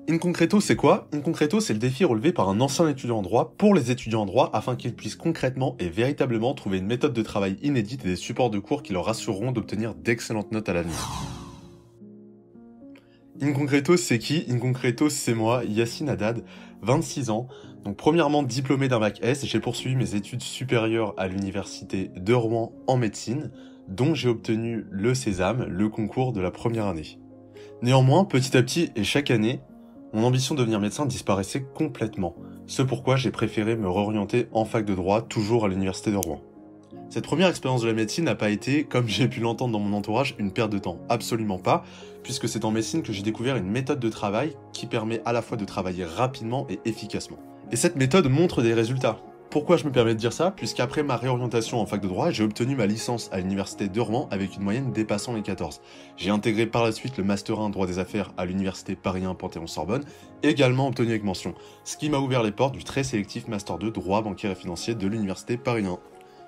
In concreto, c'est quoi? In concreto, c'est le défi relevé par un ancien étudiant en droit pour les étudiants en droit afin qu'ils puissent concrètement et véritablement trouver une méthode de travail inédite et des supports de cours qui leur assureront d'obtenir d'excellentes notes à l'avenir. In concreto, c'est qui? In concreto, c'est moi, Yassine Haddad, 26 ans. Donc premièrement, diplômé d'un bac S, j'ai poursuivi mes études supérieures à l'université de Rouen en médecine, dont j'ai obtenu le Sésame, le concours de la première année. Néanmoins, petit à petit et chaque année, mon ambition de devenir médecin disparaissait complètement. Ce pourquoi j'ai préféré me réorienter en fac de droit, toujours à l'université de Rouen. Cette première expérience de la médecine n'a pas été, comme j'ai pu l'entendre dans mon entourage, une perte de temps. Absolument pas, puisque c'est en médecine que j'ai découvert une méthode de travail qui permet à la fois de travailler rapidement et efficacement. Et cette méthode montre des résultats. Pourquoi je me permets de dire ça? Puisqu'après ma réorientation en fac de droit, j'ai obtenu ma licence à l'université de Rouen avec une moyenne dépassant les 14. J'ai intégré par la suite le Master 1 droit des affaires à l'université Paris 1 Panthéon-Sorbonne, également obtenu avec mention, ce qui m'a ouvert les portes du très sélectif Master 2 droit bancaire et financier de l'université Paris 1.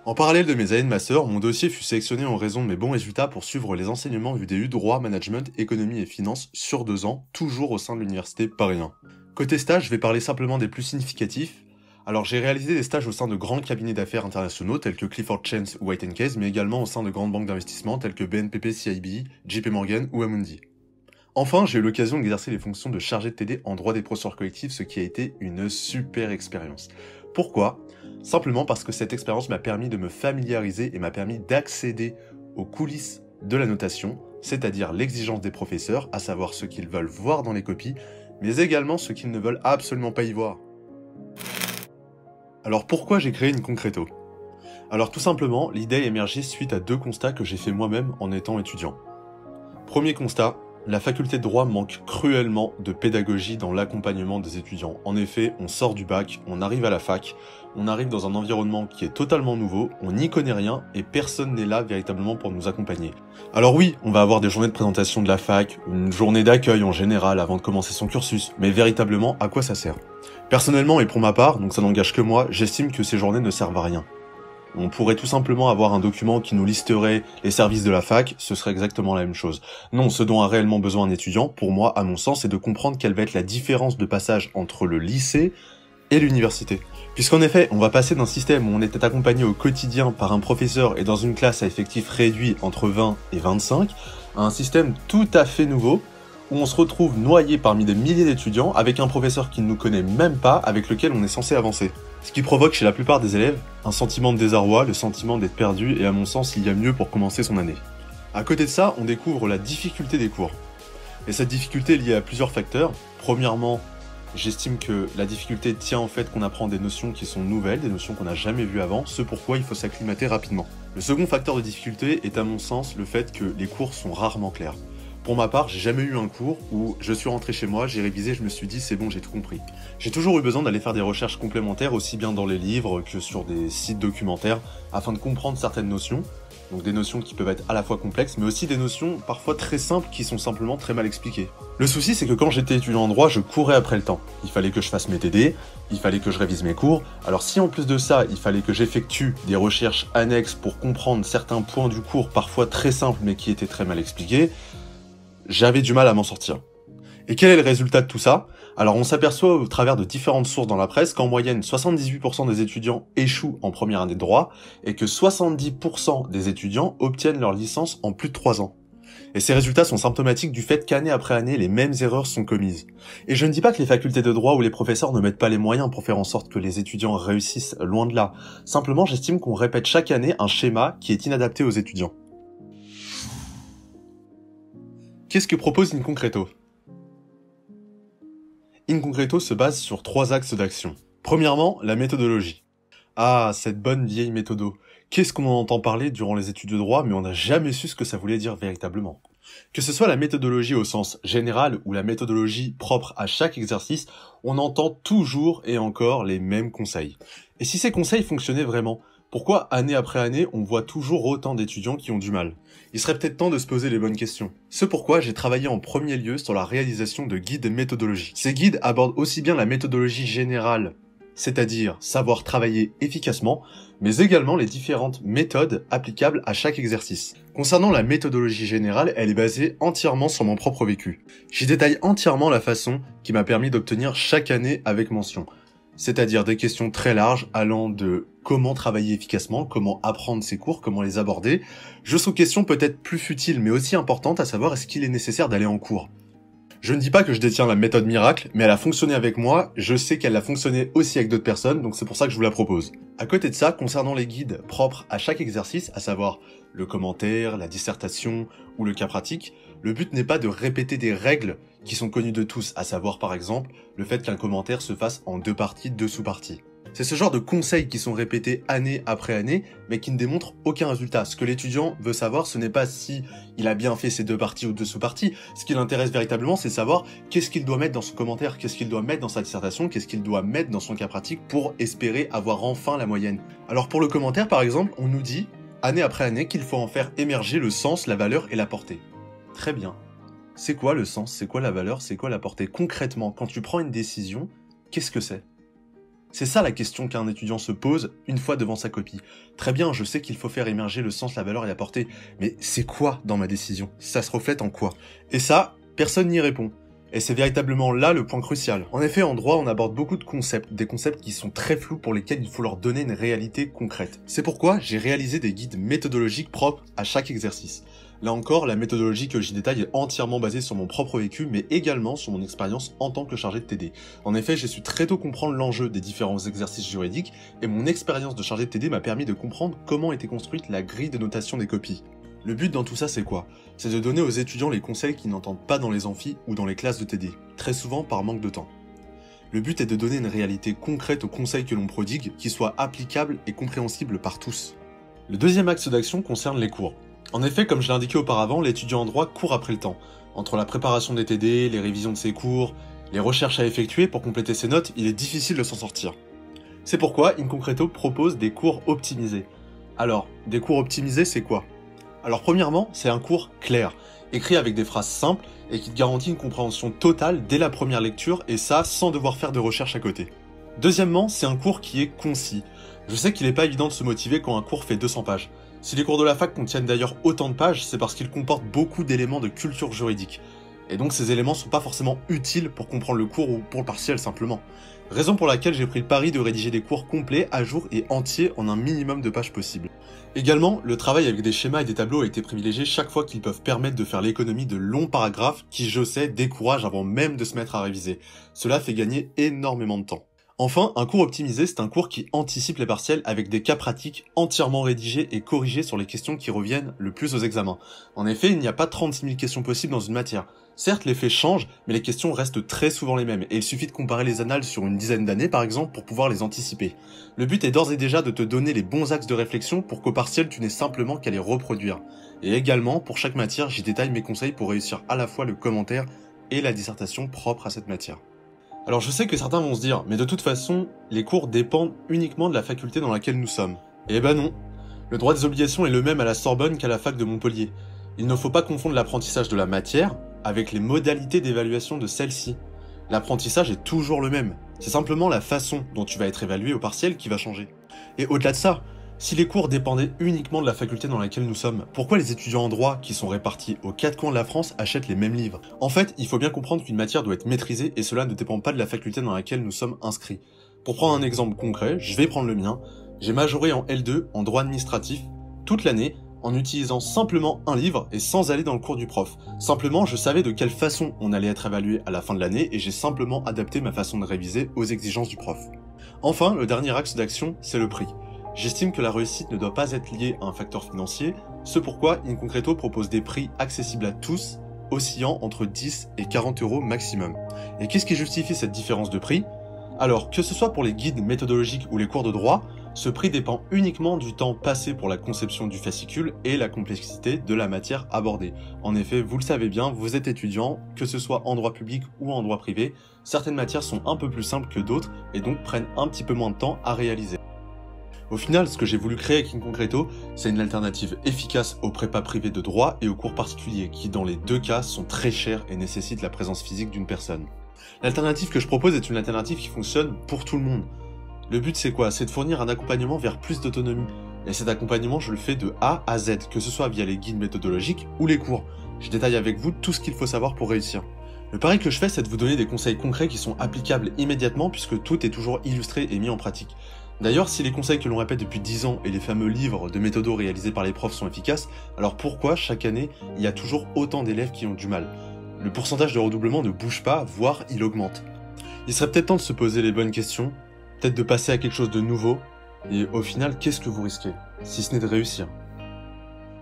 En parallèle de mes années de master, mon dossier fut sélectionné en raison de mes bons résultats pour suivre les enseignements UDU droit, management, économie et finance sur 2 ans, toujours au sein de l'université Paris 1. Côté stage, je vais parler simplement des plus significatifs. Alors j'ai réalisé des stages au sein de grands cabinets d'affaires internationaux tels que Clifford Chance ou White & Case, mais également au sein de grandes banques d'investissement telles que BNPP, CIB, JP Morgan ou Amundi. Enfin, j'ai eu l'occasion d'exercer les fonctions de chargé de TD en droit des procédures collectives, ce qui a été une super expérience. Pourquoi? Simplement parce que cette expérience m'a permis de me familiariser et m'a permis d'accéder aux coulisses de la notation, c'est-à-dire l'exigence des professeurs, à savoir ce qu'ils veulent voir dans les copies, mais également ce qu'ils ne veulent absolument pas y voir. Alors pourquoi j'ai créé In concreto? Alors tout simplement, l'idée a émergé suite à 2 constats que j'ai fait moi-même en étant étudiant. Premier constat, la faculté de droit manque cruellement de pédagogie dans l'accompagnement des étudiants. En effet, on sort du bac, on arrive à la fac, on arrive dans un environnement qui est totalement nouveau, on n'y connaît rien et personne n'est là véritablement pour nous accompagner. Alors oui, on va avoir des journées de présentation de la fac, une journée d'accueil en général avant de commencer son cursus, mais véritablement, à quoi ça sert? Personnellement et pour ma part, donc ça n'engage que moi, j'estime que ces journées ne servent à rien. On pourrait tout simplement avoir un document qui nous listerait les services de la fac, ce serait exactement la même chose. Non, ce dont a réellement besoin un étudiant, pour moi, à mon sens, c'est de comprendre quelle va être la différence de passage entre le lycée et l'université. Puisqu'en effet, on va passer d'un système où on était accompagné au quotidien par un professeur et dans une classe à effectif réduit entre 20 et 25, à un système tout à fait nouveau, où on se retrouve noyé parmi des milliers d'étudiants avec un professeur qui ne nous connaît même pas, avec lequel on est censé avancer. Ce qui provoque chez la plupart des élèves un sentiment de désarroi, le sentiment d'être perdu, et à mon sens, il y a mieux pour commencer son année. À côté de ça, on découvre la difficulté des cours. Et cette difficulté est liée à plusieurs facteurs. Premièrement, j'estime que la difficulté tient au fait qu'on apprend des notions qui sont nouvelles, des notions qu'on n'a jamais vues avant, ce pourquoi il faut s'acclimater rapidement. Le second facteur de difficulté est à mon sens le fait que les cours sont rarement clairs. Pour ma part, j'ai jamais eu un cours où je suis rentré chez moi, j'ai révisé, je me suis dit c'est bon, j'ai tout compris. J'ai toujours eu besoin d'aller faire des recherches complémentaires aussi bien dans les livres que sur des sites documentaires afin de comprendre certaines notions. Donc des notions qui peuvent être à la fois complexes, mais aussi des notions parfois très simples qui sont simplement très mal expliquées. Le souci, c'est que quand j'étais étudiant en droit, je courais après le temps. Il fallait que je fasse mes TD, il fallait que je révise mes cours. Alors si en plus de ça, il fallait que j'effectue des recherches annexes pour comprendre certains points du cours, parfois très simples mais qui étaient très mal expliqués, j'avais du mal à m'en sortir. Et quel est le résultat de tout ça? Alors on s'aperçoit au travers de différentes sources dans la presse qu'en moyenne 78% des étudiants échouent en première année de droit et que 70% des étudiants obtiennent leur licence en plus de 3 ans. Et ces résultats sont symptomatiques du fait qu'année après année, les mêmes erreurs sont commises. Et je ne dis pas que les facultés de droit ou les professeurs ne mettent pas les moyens pour faire en sorte que les étudiants réussissent, loin de là. Simplement, j'estime qu'on répète chaque année un schéma qui est inadapté aux étudiants. Qu'est-ce que propose In concreto? In concreto se base sur 3 axes d'action. Premièrement, la méthodologie. Ah, cette bonne vieille méthodo. Qu'est-ce qu'on en entend parler durant les études de droit, mais on n'a jamais su ce que ça voulait dire véritablement. Que ce soit la méthodologie au sens général ou la méthodologie propre à chaque exercice, on entend toujours et encore les mêmes conseils. Et si ces conseils fonctionnaient vraiment, pourquoi année après année, on voit toujours autant d'étudiants qui ont du mal? Il serait peut-être temps de se poser les bonnes questions. C'est pourquoi j'ai travaillé en premier lieu sur la réalisation de guides méthodologiques. Ces guides abordent aussi bien la méthodologie générale, c'est-à-dire savoir travailler efficacement, mais également les différentes méthodes applicables à chaque exercice. Concernant la méthodologie générale, elle est basée entièrement sur mon propre vécu. J'y détaille entièrement la façon qui m'a permis d'obtenir chaque année avec mention. C'est-à-dire des questions très larges allant de comment travailler efficacement, comment apprendre ses cours, comment les aborder, jusqu'aux questions peut-être plus futiles mais aussi importantes, à savoir est-ce qu'il est nécessaire d'aller en cours. Je ne dis pas que je détiens la méthode miracle, mais elle a fonctionné avec moi, je sais qu'elle a fonctionné aussi avec d'autres personnes, donc c'est pour ça que je vous la propose. À côté de ça, concernant les guides propres à chaque exercice, à savoir le commentaire, la dissertation ou le cas pratique, le but n'est pas de répéter des règles qui sont connues de tous, à savoir par exemple le fait qu'un commentaire se fasse en 2 parties, 2 sous-parties. C'est ce genre de conseils qui sont répétés année après année, mais qui ne démontrent aucun résultat. Ce que l'étudiant veut savoir, ce n'est pas si il a bien fait ses 2 parties ou 2 sous-parties. Ce qui l'intéresse véritablement, c'est savoir qu'est-ce qu'il doit mettre dans son commentaire, qu'est-ce qu'il doit mettre dans sa dissertation, qu'est-ce qu'il doit mettre dans son cas pratique pour espérer avoir enfin la moyenne. Alors pour le commentaire, par exemple, on nous dit, année après année, qu'il faut en faire émerger le sens, la valeur et la portée. Très bien. C'est quoi le sens? C'est quoi la valeur? C'est quoi la portée? Concrètement, quand tu prends une décision, qu'est-ce que c'est? C'est ça la question qu'un étudiant se pose une fois devant sa copie. Très bien, je sais qu'il faut faire émerger le sens, la valeur et la portée, mais c'est quoi dans ma décision? Ça se reflète en quoi? Et ça, personne n'y répond. Et c'est véritablement là le point crucial. En effet, en droit, on aborde beaucoup de concepts, des concepts qui sont très flous pour lesquels il faut leur donner une réalité concrète. C'est pourquoi j'ai réalisé des guides méthodologiques propres à chaque exercice. Là encore, la méthodologie que j'y détaille est entièrement basée sur mon propre vécu, mais également sur mon expérience en tant que chargé de TD. En effet, j'ai su très tôt comprendre l'enjeu des différents exercices juridiques, et mon expérience de chargé de TD m'a permis de comprendre comment était construite la grille de notation des copies. Le but dans tout ça, c'est quoi? C'est de donner aux étudiants les conseils qu'ils n'entendent pas dans les amphis ou dans les classes de TD, très souvent par manque de temps. Le but est de donner une réalité concrète aux conseils que l'on prodigue, qui soient applicables et compréhensibles par tous. Le deuxième axe d'action concerne les cours. En effet, comme je l'ai indiqué auparavant, l'étudiant en droit court après le temps. Entre la préparation des TD, les révisions de ses cours, les recherches à effectuer pour compléter ses notes, il est difficile de s'en sortir. C'est pourquoi InConcreto propose des cours optimisés. Alors, des cours optimisés, c'est quoi? Alors premièrement, c'est un cours clair, écrit avec des phrases simples et qui te garantit une compréhension totale dès la première lecture, et ça sans devoir faire de recherche à côté. Deuxièmement, c'est un cours qui est concis. Je sais qu'il n'est pas évident de se motiver quand un cours fait 200 pages. Si les cours de la fac contiennent d'ailleurs autant de pages, c'est parce qu'ils comportent beaucoup d'éléments de culture juridique. Et donc ces éléments sont pas forcément utiles pour comprendre le cours ou pour le partiel simplement. Raison pour laquelle j'ai pris le pari de rédiger des cours complets, à jour et entiers en un minimum de pages possible. Également, le travail avec des schémas et des tableaux a été privilégié chaque fois qu'ils peuvent permettre de faire l'économie de longs paragraphes qui, je sais, découragent avant même de se mettre à réviser. Cela fait gagner énormément de temps. Enfin, un cours optimisé, c'est un cours qui anticipe les partiels avec des cas pratiques entièrement rédigés et corrigés sur les questions qui reviennent le plus aux examens. En effet, il n'y a pas 36 000 questions possibles dans une matière. Certes, les faits changent, mais les questions restent très souvent les mêmes, et il suffit de comparer les annales sur une dizaine d'années par exemple pour pouvoir les anticiper. Le but est d'ores et déjà de te donner les bons axes de réflexion pour qu'au partiel tu n'aies simplement qu'à les reproduire. Et également, pour chaque matière, j'y détaille mes conseils pour réussir à la fois le commentaire et la dissertation propre à cette matière. Alors je sais que certains vont se dire, mais de toute façon, les cours dépendent uniquement de la faculté dans laquelle nous sommes. Eh ben non. Le droit des obligations est le même à la Sorbonne qu'à la fac de Montpellier. Il ne faut pas confondre l'apprentissage de la matière avec les modalités d'évaluation de celle-ci. L'apprentissage est toujours le même. C'est simplement la façon dont tu vas être évalué au partiel qui va changer. Et au-delà de ça, si les cours dépendaient uniquement de la faculté dans laquelle nous sommes, pourquoi les étudiants en droit, qui sont répartis aux 4 coins de la France, achètent les mêmes livres? En fait, il faut bien comprendre qu'une matière doit être maîtrisée et cela ne dépend pas de la faculté dans laquelle nous sommes inscrits. Pour prendre un exemple concret, je vais prendre le mien. J'ai majoré en L2 en droit administratif toute l'année en utilisant simplement un livre et sans aller dans le cours du prof. Simplement, je savais de quelle façon on allait être évalué à la fin de l'année et j'ai simplement adapté ma façon de réviser aux exigences du prof. Enfin, le dernier axe d'action, c'est le prix. J'estime que la réussite ne doit pas être liée à un facteur financier, ce pourquoi InConcreto propose des prix accessibles à tous, oscillant entre 10 et 40 € maximum. Et qu'est-ce qui justifie cette différence de prix? Alors, que ce soit pour les guides méthodologiques ou les cours de droit, ce prix dépend uniquement du temps passé pour la conception du fascicule et la complexité de la matière abordée. En effet, vous le savez bien, vous êtes étudiant, que ce soit en droit public ou en droit privé, certaines matières sont un peu plus simples que d'autres et donc prennent un petit peu moins de temps à réaliser. Au final, ce que j'ai voulu créer avec InConcreto, c'est une alternative efficace aux prépas privés de droit et aux cours particuliers, qui dans les deux cas sont très chers et nécessitent la présence physique d'une personne. L'alternative que je propose est une alternative qui fonctionne pour tout le monde. Le but c'est quoi? C'est de fournir un accompagnement vers plus d'autonomie. Et cet accompagnement, je le fais de A à Z, que ce soit via les guides méthodologiques ou les cours. Je détaille avec vous tout ce qu'il faut savoir pour réussir. Le pari que je fais, c'est de vous donner des conseils concrets qui sont applicables immédiatement puisque tout est toujours illustré et mis en pratique. D'ailleurs, si les conseils que l'on répète depuis 10 ans et les fameux livres de méthodo réalisés par les profs sont efficaces, alors pourquoi chaque année, il y a toujours autant d'élèves qui ont du mal? Le pourcentage de redoublement ne bouge pas, voire il augmente. Il serait peut-être temps de se poser les bonnes questions, peut-être de passer à quelque chose de nouveau, et au final, qu'est-ce que vous risquez, si ce n'est de réussir?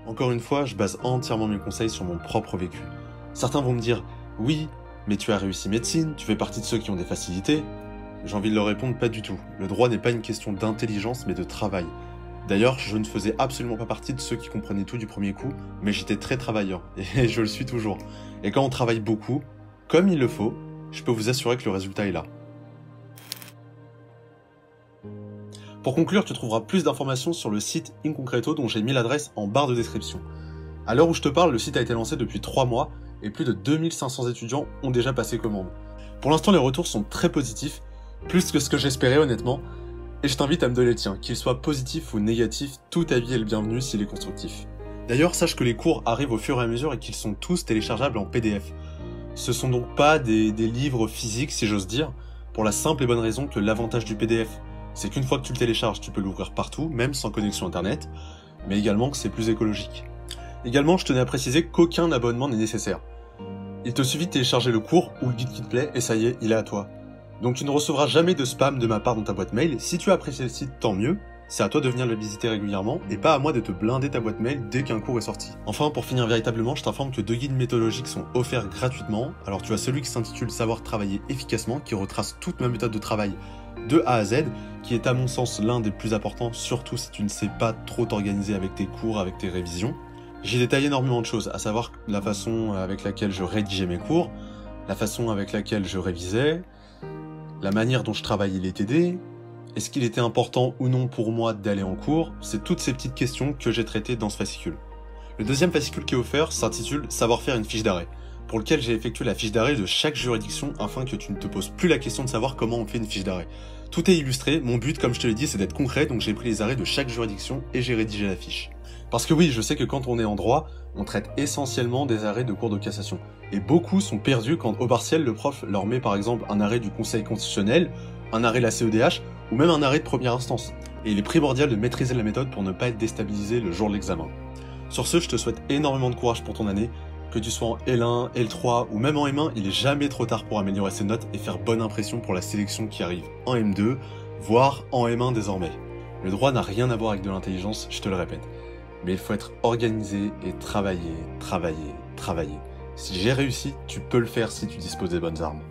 Encore une fois, je base entièrement mes conseils sur mon propre vécu. Certains vont me dire « Oui, mais tu as réussi médecine, tu fais partie de ceux qui ont des facilités ». J'ai envie de leur répondre pas du tout. Le droit n'est pas une question d'intelligence, mais de travail. D'ailleurs, je ne faisais absolument pas partie de ceux qui comprenaient tout du premier coup, mais j'étais très travailleur, et je le suis toujours. Et quand on travaille beaucoup, comme il le faut, je peux vous assurer que le résultat est là. Pour conclure, tu trouveras plus d'informations sur le site InConcreto dont j'ai mis l'adresse en barre de description. À l'heure où je te parle, le site a été lancé depuis 3 mois et plus de 2500 étudiants ont déjà passé commande. Pour l'instant, les retours sont très positifs, plus que ce que j'espérais honnêtement, et je t'invite à me donner le tien, qu'il soit positif ou négatif, tout avis est le bienvenu s'il est constructif. D'ailleurs, sache que les cours arrivent au fur et à mesure et qu'ils sont tous téléchargeables en PDF. Ce sont donc pas des livres physiques, si j'ose dire, pour la simple et bonne raison que l'avantage du PDF, c'est qu'une fois que tu le télécharges, tu peux l'ouvrir partout, même sans connexion internet, mais également que c'est plus écologique. Également, je tenais à préciser qu'aucun abonnement n'est nécessaire. Il te suffit de télécharger le cours ou le guide qui te plaît et ça y est, il est à toi. Donc tu ne recevras jamais de spam de ma part dans ta boîte mail. Si tu as apprécié le site, tant mieux. C'est à toi de venir le visiter régulièrement et pas à moi de te blinder ta boîte mail dès qu'un cours est sorti. Enfin, pour finir véritablement, je t'informe que 2 guides méthodologiques sont offerts gratuitement. Alors tu as celui qui s'intitule Savoir travailler efficacement, qui retrace toute ma méthode de travail de A à Z, qui est à mon sens l'un des plus importants, surtout si tu ne sais pas trop t'organiser avec tes cours, avec tes révisions. J'y détaille énormément de choses, à savoir la façon avec laquelle je rédigeais mes cours, la façon avec laquelle je révisais, la manière dont je travaillais les TD, est-ce qu'il était important ou non pour moi d'aller en cours, c'est toutes ces petites questions que j'ai traitées dans ce fascicule. Le deuxième fascicule qui est offert s'intitule Savoir faire une fiche d'arrêt, pour lequel j'ai effectué la fiche d'arrêt de chaque juridiction afin que tu ne te poses plus la question de savoir comment on fait une fiche d'arrêt. Tout est illustré, mon but comme je te l'ai dit c'est d'être concret, donc j'ai pris les arrêts de chaque juridiction et j'ai rédigé la fiche. Parce que oui, je sais que quand on est en droit, on traite essentiellement des arrêts de cour de cassation. Et beaucoup sont perdus quand au partiel le prof leur met par exemple un arrêt du Conseil constitutionnel, un arrêt de la CEDH ou même un arrêt de première instance. Et il est primordial de maîtriser la méthode pour ne pas être déstabilisé le jour de l'examen. Sur ce, je te souhaite énormément de courage pour ton année. Que tu sois en L1, L3 ou même en M1, il est jamais trop tard pour améliorer ses notes et faire bonne impression pour la sélection qui arrive en M2, voire en M1 désormais. Le droit n'a rien à voir avec de l'intelligence, je te le répète. Mais il faut être organisé et travailler, travailler, travailler. Si j'ai réussi, tu peux le faire si tu disposes des bonnes armes.